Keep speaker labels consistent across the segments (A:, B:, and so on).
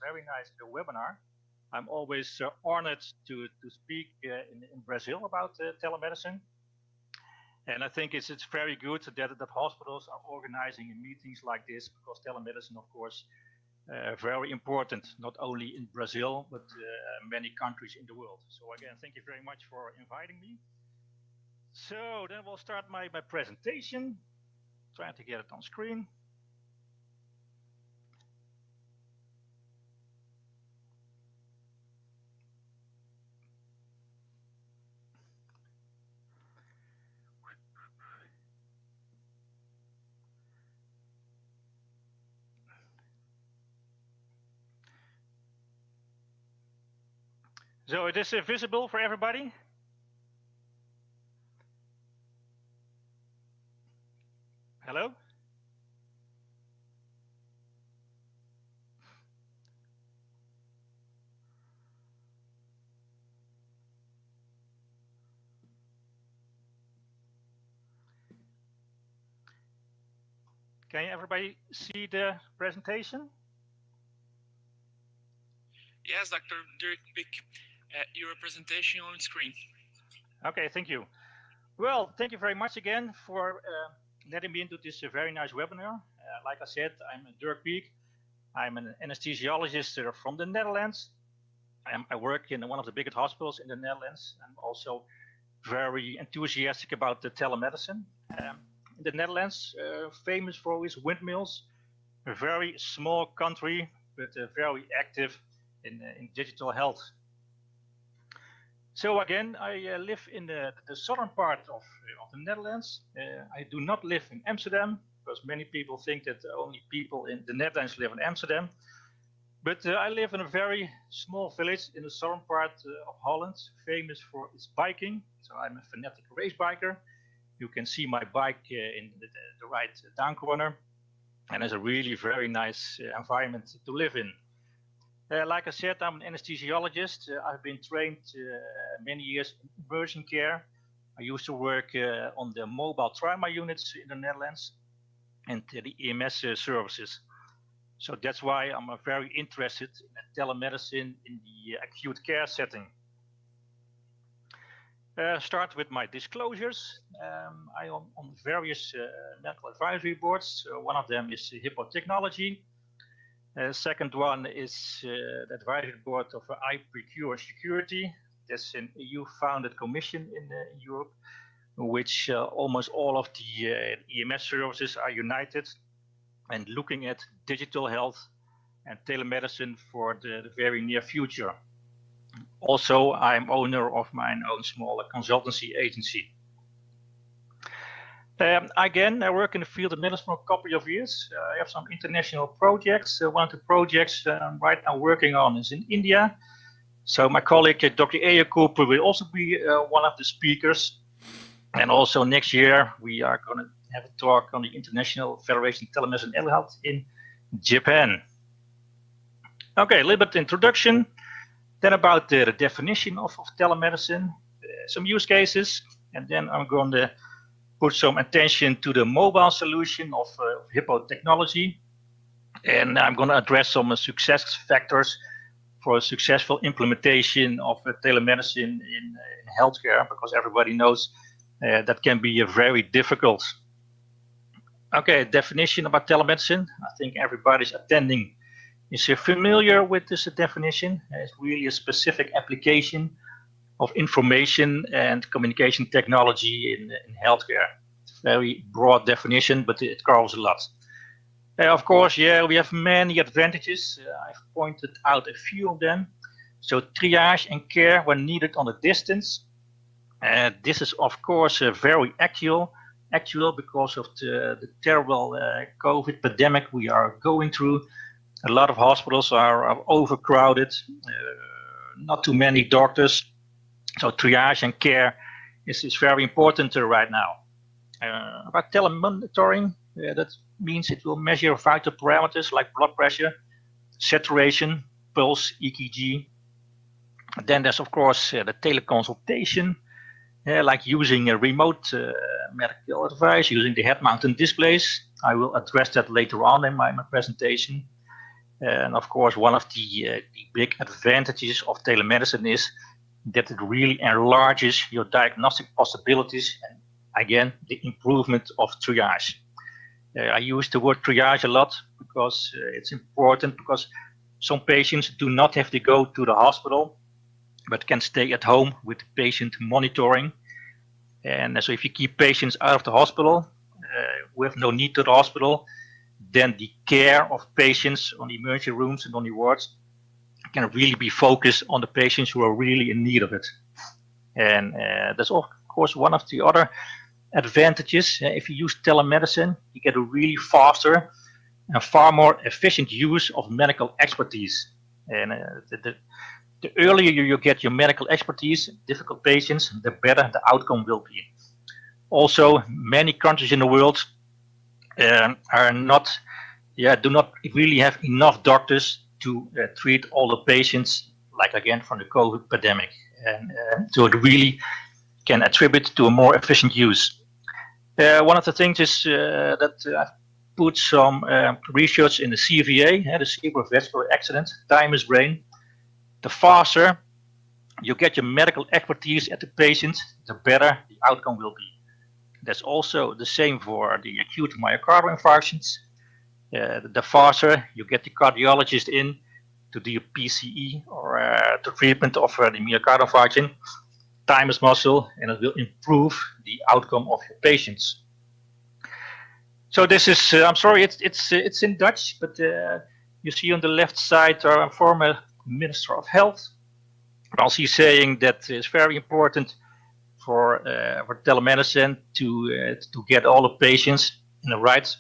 A: very nice webinar. I'm always honored to speak in Brazil about telemedicine. And I think it's very good that hospitals are organizing meetings like this, because telemedicine, of course, very important, not only in Brazil, but many countries in the world. So again, thank you very much for inviting me. So then we'll start my presentation. Trying to get it on screen. So it is visible for everybody? Hello? Can everybody see the presentation?
B: Yes, Dr. Dirk Pick, your presentation on screen.
A: Okay, thank you. Well, thank you very much again for letting me into this very nice webinar. Like I said, I'm Dirk Pick. I'm an anesthesiologist from the Netherlands. I work in one of the biggest hospitals in the Netherlands. I'm also very enthusiastic about the telemedicine. In the Netherlands, famous for its windmills, a very small country, but very active in digital health. So again, I live in the southern part of the Netherlands. I do not live in Amsterdam, because many people think that only people in the Netherlands live in Amsterdam. But I live in a very small village in the southern part of Holland, famous for its biking. So I'm a fanatic race biker. You can see my bike in the right down corner. And it's a really very nice environment to live in. Like I said, I'm an anesthesiologist. I've been trained many years in emergency care. I used to work on the mobile trauma units in the Netherlands and the EMS services. So that's why I'm very interested in telemedicine in the acute care setting. Start with my disclosures. I am on various medical advisory boards. One of them is Hippo Technology. Second one is the advisory board of iPrecure Security. That's an EU-founded commission in Europe, in which almost all of the EMS services are united and looking at digital health and telemedicine for the very near future. Also, I'm owner of my own small consultancy agency. Again, I work in the field of medicine for a couple of years. I have some international projects. One of the projects I'm right now working on is in India. So my colleague, Dr. Eyakup, will also be one of the speakers. And also next year, we are going to have a talk on the International Federation of Telemedicine and Health in Japan. Okay, a little bit introduction. Then about the definition of telemedicine, some use cases, and then I'm going to put some attention to the mobile solution of Hippo Technology. And I'm going to address some success factors for a successful implementation of telemedicine in healthcare, because everybody knows that can be very difficult. Okay, definition about telemedicine. I think everybody's attending is familiar with this definition. It's really a specific application of information and communication technology in healthcare. It's a very broad definition, but it covers a lot. Of course, yeah, we have many advantages. I've pointed out a few of them. So triage and care when needed on a distance. This is, of course, very actual because of the terrible COVID pandemic we are going through. A lot of hospitals are overcrowded, not too many doctors. So triage and care is very important right now. About telemonitoring, that means it will measure vital parameters like blood pressure, saturation, pulse, EKG. Then there's, of course, the teleconsultation, like using a remote medical advice, using the head-mounted displays. I will address that later on in my presentation. And of course, one of the big advantages of telemedicine is that it really enlarges your diagnostic possibilities and again, the improvement of triage. I use the word triage a lot because it's important because some patients do not have to go to the hospital, but can stay at home with patient monitoring. And so if you keep patients out of the hospital, with no need to the hospital, then the care of patients on the emergency rooms and on the wards can really be focused on the patients who are really in need of it. And that's of course one of the other advantages. If you use telemedicine, you get a really faster and far more efficient use of medical expertise. And the earlier you get your medical expertise, difficult patients, the better the outcome will be. Also, many countries in the world do not really have enough doctors to treat all the patients, like again from the COVID pandemic. And so it really can attribute to a more efficient use. One of the things is that I've put some research in the CVA, the cerebrovascular accident, time is brain. The faster you get your medical expertise at the patient, the better the outcome will be. That's also the same for the acute myocardial infarctions. The faster you get the cardiologist in to do PCE or to treatment of the myocardial infarction, time is muscle, and it will improve the outcome of your patients. So this is, I'm sorry, it's in Dutch, but you see on the left side our former Minister of Health, also he's saying that it's very important for telemedicine to get all the patients in the right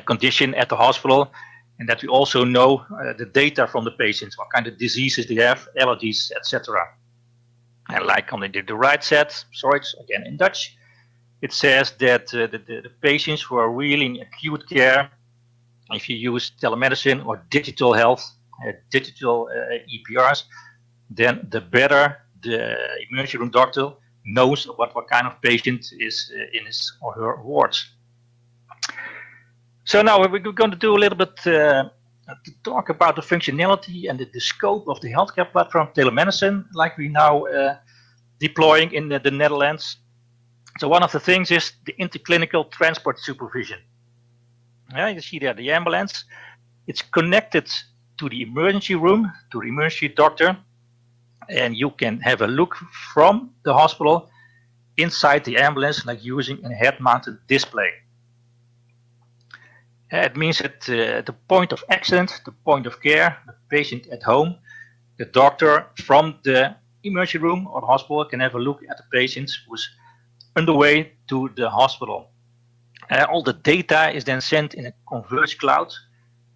A: condition at the hospital, and that we also know the data from the patients, what kind of diseases they have, allergies, etc. And like on the right side, sorry, it's again in Dutch, it says that the patients who are really in acute care, if you use telemedicine or digital health, digital EPRs, then the better the emergency room doctor knows what kind of patient is in his or her wards. So now we're going to do a little bit to talk about the functionality and the scope of the healthcare platform telemedicine, like we now deploying in the Netherlands. So one of the things is the interclinical transport supervision. You see there the ambulance. It's connected to the emergency room, to the emergency doctor, and you can have a look from the hospital inside the ambulance, like using a head-mounted display. It means that the point of accident, the point of care, the patient at home, the doctor from the emergency room or the hospital can have a look at the patient who's on the way to the hospital. All the data is then sent in a converged cloud.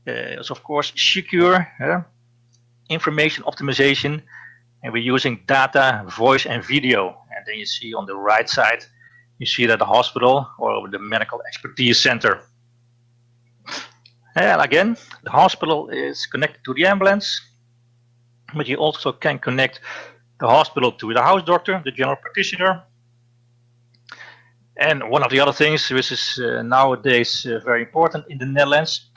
A: It's of course secure information optimization, and we're using data, voice, and video. And then you see on the right side, you see that the hospital or the medical expertise center. And again, the hospital is connected to the ambulance, but you also can connect the hospital to the house doctor, the general practitioner. And one of the other things, which is nowadays very important in the Netherlands,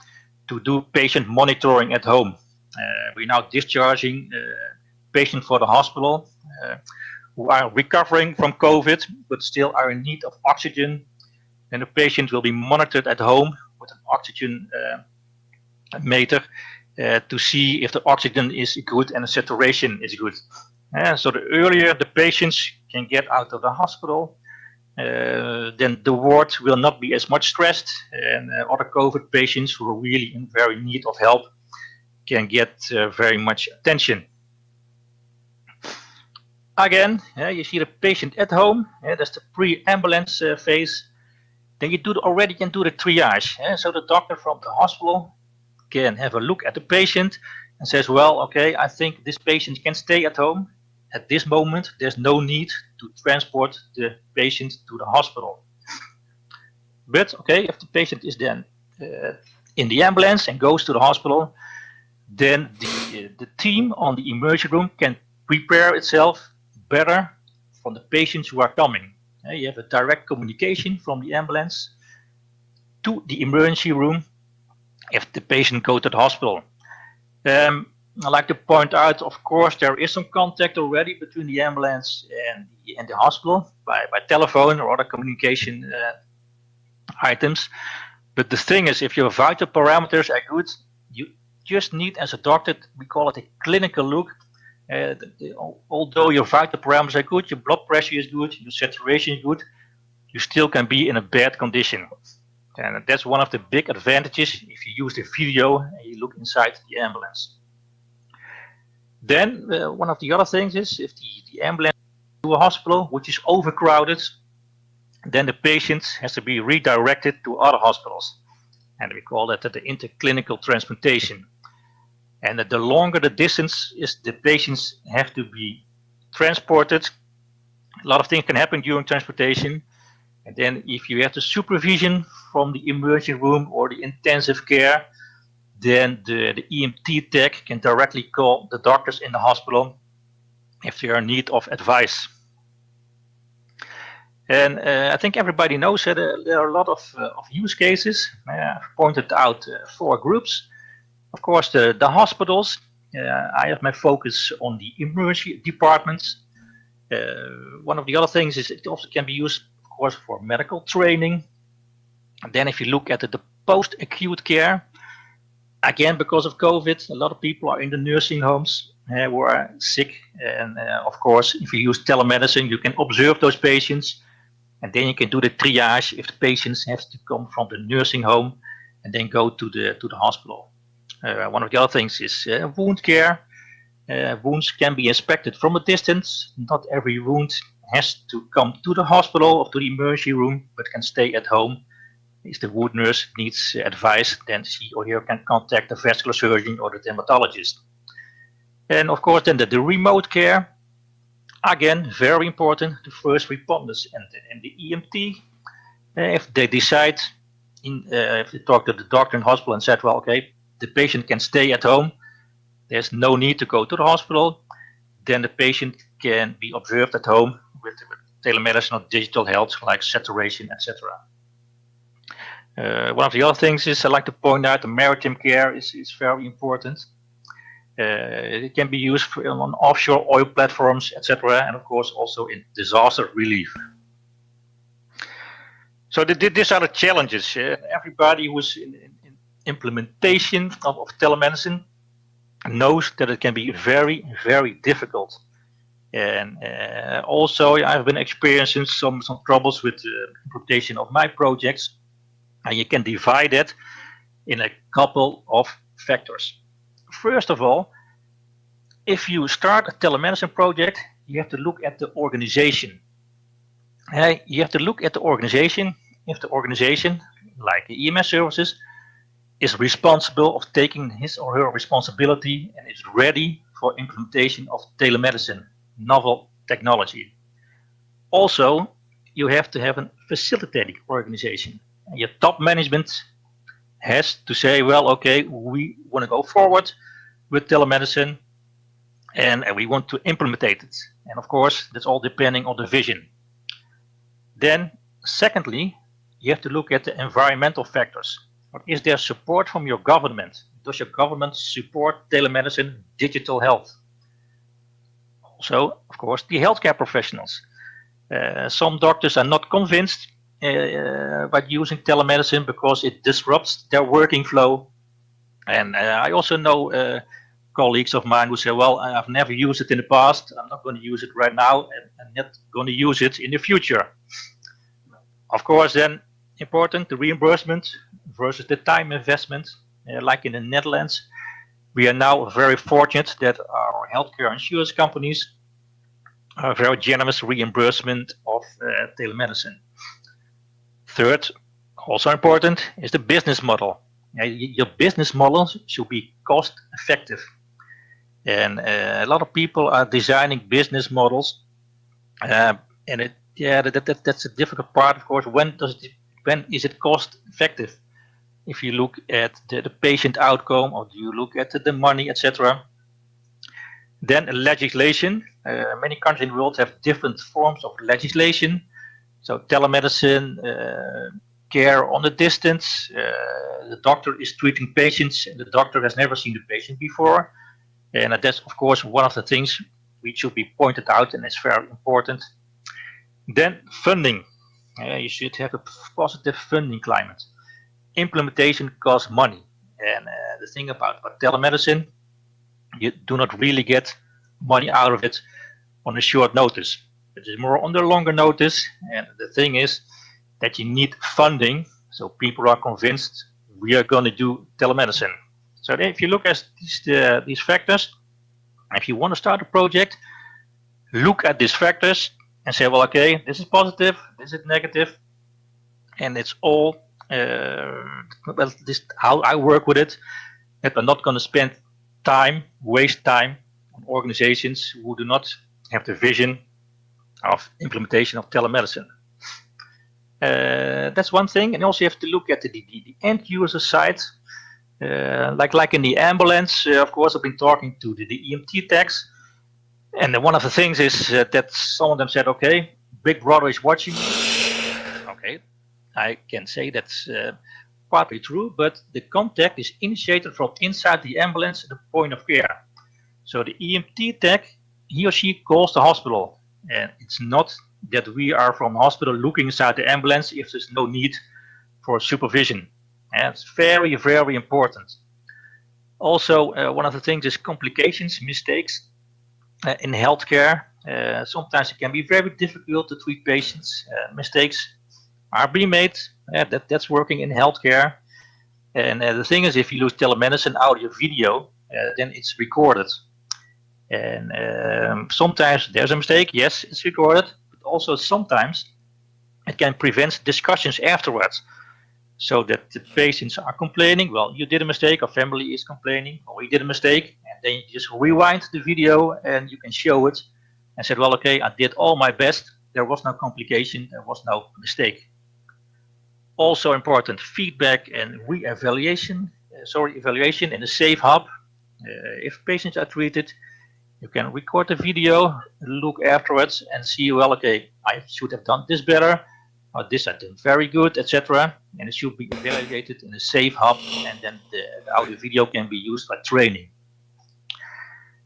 A: to do patient monitoring at home. We're now discharging patients for the hospital who are recovering from COVID, but still are in need of oxygen. And the patient will be monitored at home with an oxygen meter to see if the oxygen is good and the saturation is good. So the earlier the patients can get out of the hospital, then the ward will not be as much stressed, and other COVID patients who are really in very need of help can get very much attention. Again, you see the patient at home. That's the pre-ambulance phase. Then you already can do the triage. So the doctor from the hospital can have a look at the patient and says, well, okay, I think this patient can stay at home. At this moment, there's no need to transport the patient to the hospital. But okay, if the patient is then in the ambulance and goes to the hospital, then the team on the emergency room can prepare itself better for the patients who are coming. You have a direct communication from the ambulance to the emergency room, if the patient go to the hospital. I like to point out, of course, there is some contact already between the ambulance and the hospital by telephone or other communication items. But the thing is, if your vital parameters are good, you just need, as a doctor, we call it a clinical look. Although your vital parameters are good, your blood pressure is good, your saturation is good, you still can be in a bad condition. And that's one of the big advantages if you use the video and you look inside the ambulance. Then one of the other things is if the ambulance to a hospital which is overcrowded, then the patient has to be redirected to other hospitals. And we call that the interclinical transportation. And the longer the distance is, the patients have to be transported. A lot of things can happen during transportation. And then if you have the supervision from the emergency room or the intensive care, then the EMT tech can directly call the doctors in the hospital if they are in need of advice. And I think everybody knows that there are a lot of use cases. I've pointed out 4 groups. Of course, the hospitals. I have my focus on the emergency departments. One of the other things is it also can be used, of course, for medical training. And then if you look at the post-acute care, again, because of COVID, a lot of people are in the nursing homes who are sick. And of course, if you use telemedicine, you can observe those patients. And then you can do the triage if the patients have to come from the nursing home and then go to the hospital. One of the other things is wound care. Wounds can be inspected from a distance. Not every wound has to come to the hospital or to the emergency room, but can stay at home. If the wound nurse needs advice, then she or he can contact the vascular surgeon or the dermatologist. And of course, then the remote care. Again, very important, the first responders and the EMT. If they decide, if they talk to the doctor in the hospital and said, well, okay, the patient can stay at home, there's no need to go to the hospital, then the patient can be observed at home with telemedicine or digital health like saturation, etc. One of the other things is I like to point out the maritime care is very important. It can be used on offshore oil platforms, etc., and of course also in disaster relief. So these are the challenges. Everybody who's in implementation of telemedicine knows that it can be very, very difficult. And also I've been experiencing some troubles with the implementation of my projects, and you can divide it in a couple of factors. First of all, if you start a telemedicine project, you have to look at the organization. You have to look at the organization. If the organization, like the EMS services, is responsible of taking his or her responsibility and is ready for implementation of telemedicine, novel technology. Also, you have to have a facilitating organization. And your top management has to say, well, okay, we want to go forward with telemedicine and we want to implement it. And of course, that's all depending on the vision. Then, secondly, you have to look at the environmental factors. Is there support from your government? Does your government support telemedicine, digital health? Also, of course, the healthcare professionals. Some doctors are not convinced by using telemedicine because it disrupts their working flow. And I also know colleagues of mine who say, well, I've never used it in the past, I'm not going to use it right now, and I'm not going to use it in the future. Of course, then important, the reimbursement versus the time investment. Like in the Netherlands, we are now very fortunate that our healthcare insurance companies are very generous reimbursement of telemedicine. Third, also important, is the business model. Your business model should be cost effective. And a lot of people are designing business models, and that's a difficult part, of course. When is it cost effective? If you look at the patient outcome, or do you look at the money, etc. Then legislation. Many countries in the world have different forms of legislation. So telemedicine care on the distance. The doctor is treating patients, and the doctor has never seen the patient before. And that's, of course, one of the things which should be pointed out, and it's very important. Then funding. You should have a positive funding climate. Implementation costs money. And the thing about telemedicine, you do not really get money out of it on a short notice. It is more on the longer notice. And the thing is that you need funding, so people are convinced we are going to do telemedicine. So if you look at these factors, if you want to start a project, look at these factors and say, well, okay, this is positive, this is negative, and it's all, well, this how I work with it, that I'm not going to spend time, waste time on organizations who do not have the vision of implementation of telemedicine. That's one thing, and also you have to look at the end user side. Like in the ambulance, of course, I've been talking to the EMT techs, and one of the things is that some of them said, okay, Big Brother is watching. Okay, I can say that's partly true, but the contact is initiated from inside the ambulance at the point of care. So the EMT tech, he or she calls the hospital, and it's not that we are from the hospital looking inside the ambulance if there's no need for supervision. And it's very, very important. Also, one of the things is complications, mistakes in healthcare. Sometimes it can be very difficult to treat patients. Mistakes are being made. That's working in healthcare. And the thing is, if you use telemedicine audio video, then it's recorded. And sometimes there's a mistake. Yes, it's recorded. But also sometimes it can prevent discussions afterwards. So that the patients are complaining, well, you did a mistake, or family is complaining, or you did a mistake, and then you just rewind the video and you can show it and say, well, okay, I did all my best, there was no complication, there was no mistake. Also important, feedback and evaluation in a safe hub. If patients are treated, you can record the video, look afterwards and see, well, okay, I should have done this better, or this I did very good, etc. And it should be evaluated in a safe hub, and then the audio video can be used for training.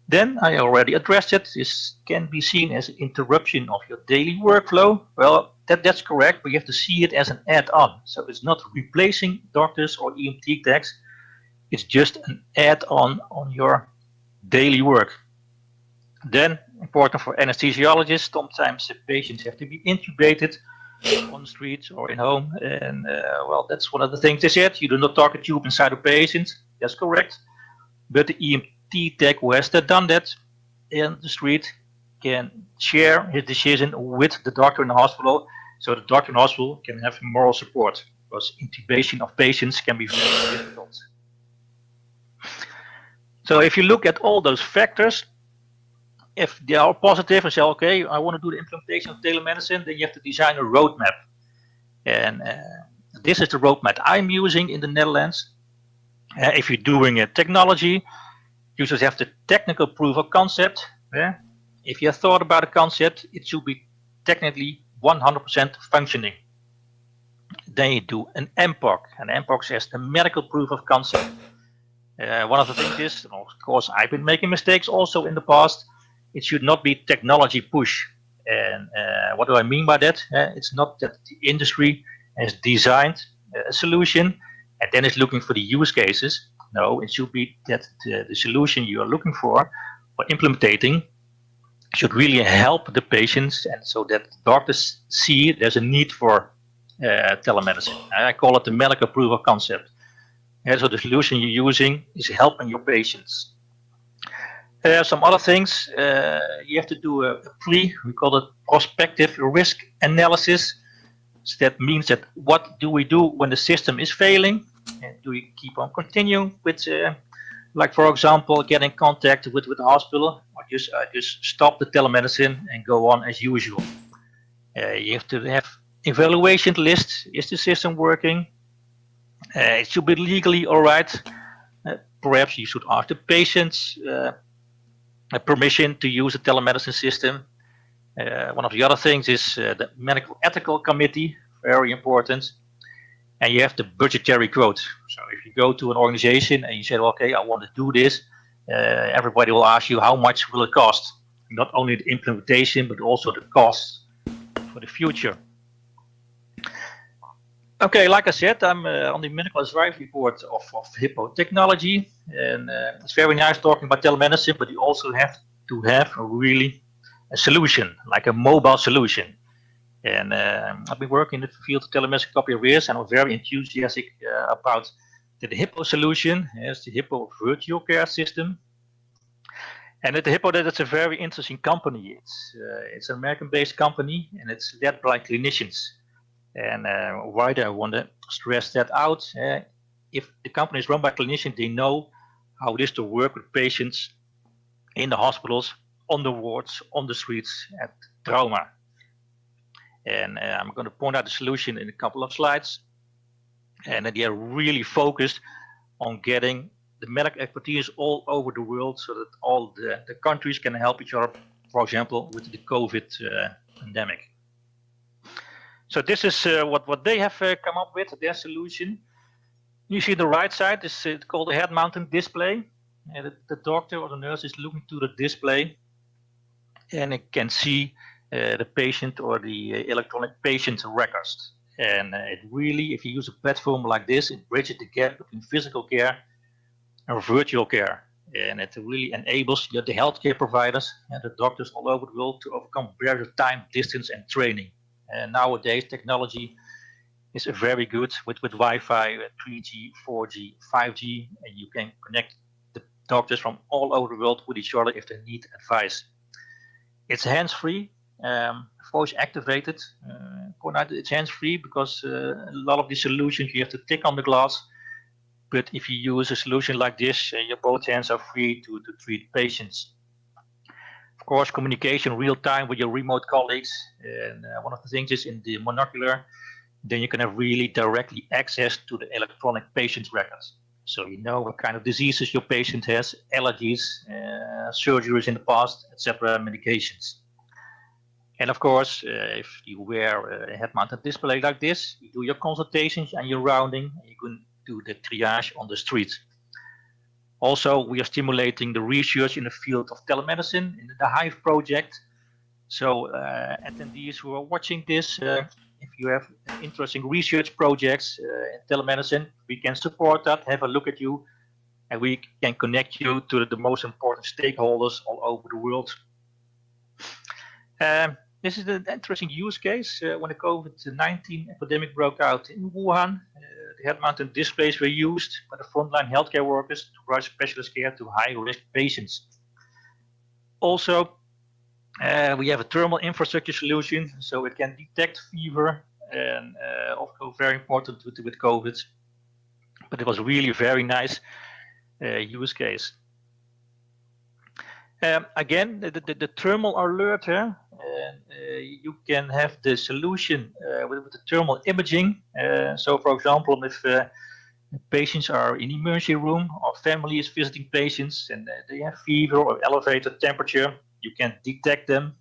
A: Then I already addressed it. This can be seen as an interruption of your daily workflow. Well, that's correct, but you have to see it as an add-on. So it's not replacing doctors or EMT techs. It's just an add-on on your daily work. Then, important for anesthesiologists, sometimes the patients have to be intubated on the street or in home, and well, that's one of the things they said. You do not talk a tube inside a patient. That's correct. But the EMT tech who has done that in the street can share his decision with the doctor in the hospital, so the doctor in the hospital can have moral support, because intubation of patients can be very difficult. So if you look at all those factors, if they are positive and say, okay, I want to do the implementation of telemedicine, then you have to design a roadmap. And this is the roadmap I'm using in the Netherlands. If you're doing a technology, you should have the technical proof of concept. If you have thought about a concept, it should be technically 100% functioning. Then you do an MPOC. And MPOC says the medical proof of concept. One of the things is, of course, I've been making mistakes also in the past. It should not be technology push. And what do I mean by that? It's not that the industry has designed a solution and then is looking for the use cases. No, it should be that the solution you are looking for implementing should really help the patients, and so that doctors see there's a need for telemedicine. I call it the medical proof of concept. So the solution you're using is helping your patients. Some other things, you have to do we call it prospective risk analysis. So that means that what do we do when the system is failing? And do we keep on continuing with, like for example, get in contact with the hospital, or just stop the telemedicine and go on as usual? You have to have evaluation lists. Is the system working? It should be legally all right. Perhaps you should ask the patients permission to use a telemedicine system. One of the other things is the medical ethical committee, very important. and you have the budgetary quote. So if you go to an organization and you say, okay, I want to do this, everybody will ask you how much will it cost? Not only the implementation, but also the cost for the future. Okay, like I said, I'm on the medical advisory board of Hippo Technology, and it's very nice talking about telemedicine, but you also have to have a solution, like a mobile solution. And I've been working in the field of telemedicine a couple of years, and I'm very enthusiastic about the Hippo solution. It's the Hippo virtual care system. And at the Hippo, that's a very interesting company. It's an American-based company, and it's led by clinicians. And why do I want to stress that out? If the company is run by clinicians, they know how it is to work with patients in the hospitals, on the wards, on the streets, at trauma. And I'm going to point out the solution in a couple of slides. And they are really focused on getting the medical expertise all over the world so that all the countries can help each other, for example, with the COVID pandemic. So this is what they have come up with, their solution. You see the right side is called a head-mounted display. And the doctor or the nurse is looking to the display and it can see the patient or the electronic patient records. And it really, if you use a platform like this, it bridges the gap between physical care and virtual care. And it really enables the healthcare providers and the doctors all over the world to overcome barriers of time, distance, and training. And nowadays, technology is very good with Wi-Fi, 3G, 4G, 5G, and you can connect the doctors from all over the world with each other if they need advice. It's hands-free, voice activated. It's hands-free because a lot of these solutions you have to tick on the glass. But if you use a solution like this, your both hands are free to treat patients. Of course, communication real time with your remote colleagues. And one of the things is in the monocular, then you can have really directly access to the electronic patient records. So you know what kind of diseases your patient has, allergies, surgeries in the past, etc., medications. And of course, if you wear a head-mounted display like this, you do your consultations and your rounding, and you can do the triage on the street. Also, we are stimulating the research in the field of telemedicine in the Hive project. So attendees who are watching this, if you have interesting research projects in telemedicine, we can support that, have a look at you, and we can connect you to the most important stakeholders all over the world. This is an interesting use case. When the COVID-19 epidemic broke out in Wuhan, the head-mounted displays were used by the frontline healthcare workers to provide specialist care to high-risk patients. Also, we have a thermal infrastructure solution, so it can detect fever, and also very important with COVID. But it was really a very nice use case. Again, the thermal alert here, you can have the solution with the thermal imaging. So, for example, if patients are in the emergency room or family is visiting patients and they have fever or elevated temperature, you can detect them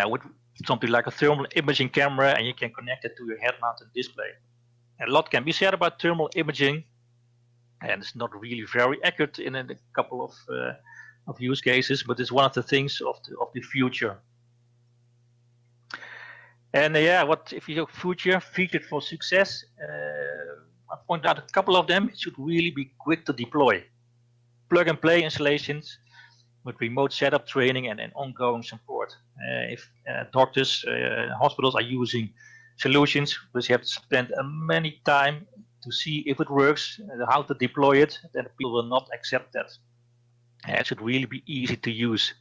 A: with something like a thermal imaging camera, and you can connect it to your head-mounted display. A lot can be said about thermal imaging, and it's not really very accurate in a couple of use cases, but it's one of the things of the future. And what if you future featured for success? I point out a couple of them. It should really be quick to deploy, plug and play installations with remote setup training and ongoing support. If doctors, hospitals are using solutions which have to spend many time to see if it works, how to deploy it, then people will not accept that. It should really be easy to use,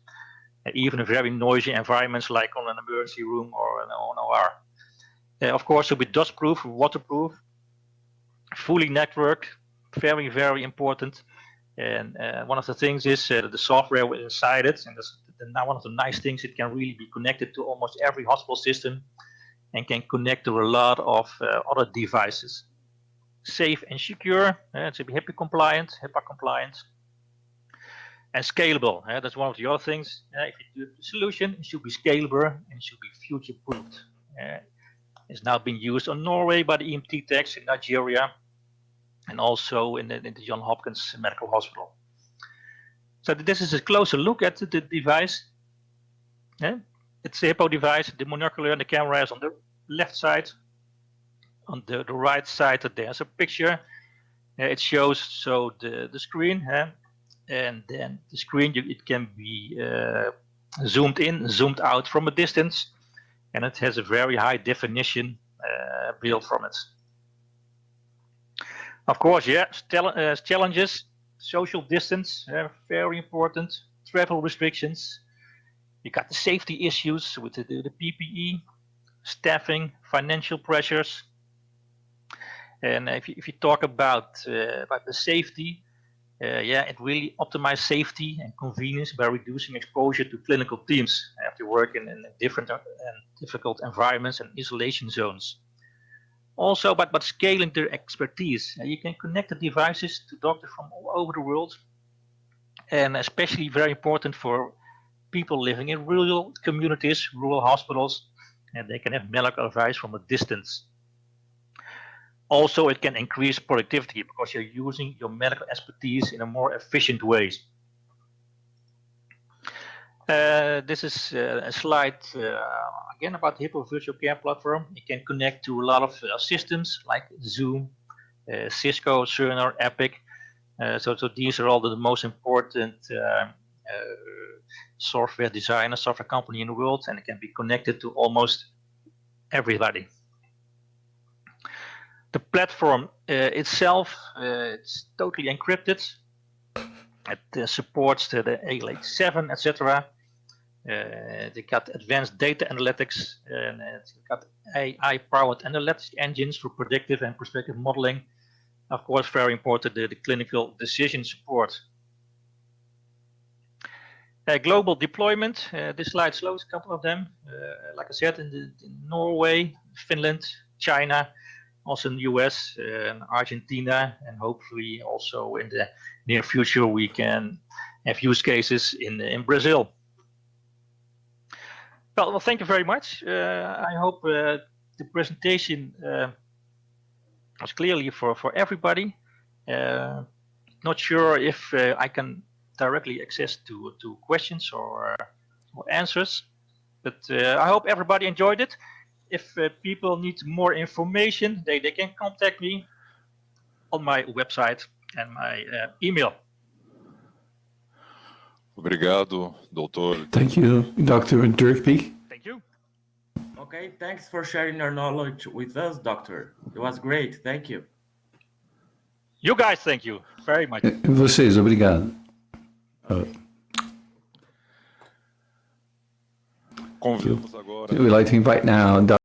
A: even in very noisy environments like on an emergency room or an OR. Of course, it will be dust-proof, waterproof, fully networked, very, very important. And one of the things is the software inside it, and that's now one of the nice things, it can really be connected to almost every hospital system and can connect to a lot of other devices. Safe and secure, it should be HIPAA compliant, and scalable. That's one of the other things. If you do the solution, it should be scalable and it should be future-proofed. It's now being used on Norway by the EMT techs in Nigeria, and also in the Johns Hopkins Medical Hospital. So this is a closer look at the device. Yeah? It's a HIPPO device. The monocular and the camera is on the left side. On the right side, there's a picture. It shows the screen, and then the screen it can be zoomed in, zoomed out from a distance, and it has a very high definition built from it. Of course, yeah, challenges, social distance, very important, travel restrictions. You got the safety issues with the PPE, staffing, financial pressures. And if you talk about the safety, it really optimizes safety and convenience by reducing exposure to clinical teams after working in different and difficult environments and isolation zones. Also, about scaling their expertise. You can connect the devices to doctors from all over the world, and especially very important for people living in rural communities, rural hospitals, and they can have medical advice from a distance. Also, it can increase productivity because you're using your medical expertise in a more efficient way. This is a slide again about the HIPPO Virtual Care Platform. You can connect to a lot of systems like Zoom, Cisco, Cerner, Epic. So these are all the most important software designer, software company in the world, and it can be connected to almost everybody. The platform itself, it's totally encrypted. It supports the ALH7, etc. They got advanced data analytics, and it's got AI-powered analytics engines for predictive and prospective modeling. Of course, very important, the clinical decision support. Global deployment. This slide shows a couple of them. Like I said, in Norway, Finland, China, also in the US, Argentina, and hopefully also in the near future we can have use cases in Brazil. Well, thank you very much. I hope the presentation was clearly for everybody. Not sure if I can directly access to questions or answers, but I hope everybody enjoyed it. If people need more information, they can contact me on my website and my email.
C: Obrigado, doutor.
D: Thank you, Dr. Dirkbeek.
A: Thank you.
E: Okay, thanks for sharing your knowledge with us, Doctor. It was great. Thank you.
A: You guys, thank you very much.
D: Vocês, obrigado.
C: Convidamos agora.
D: We'd like to invite now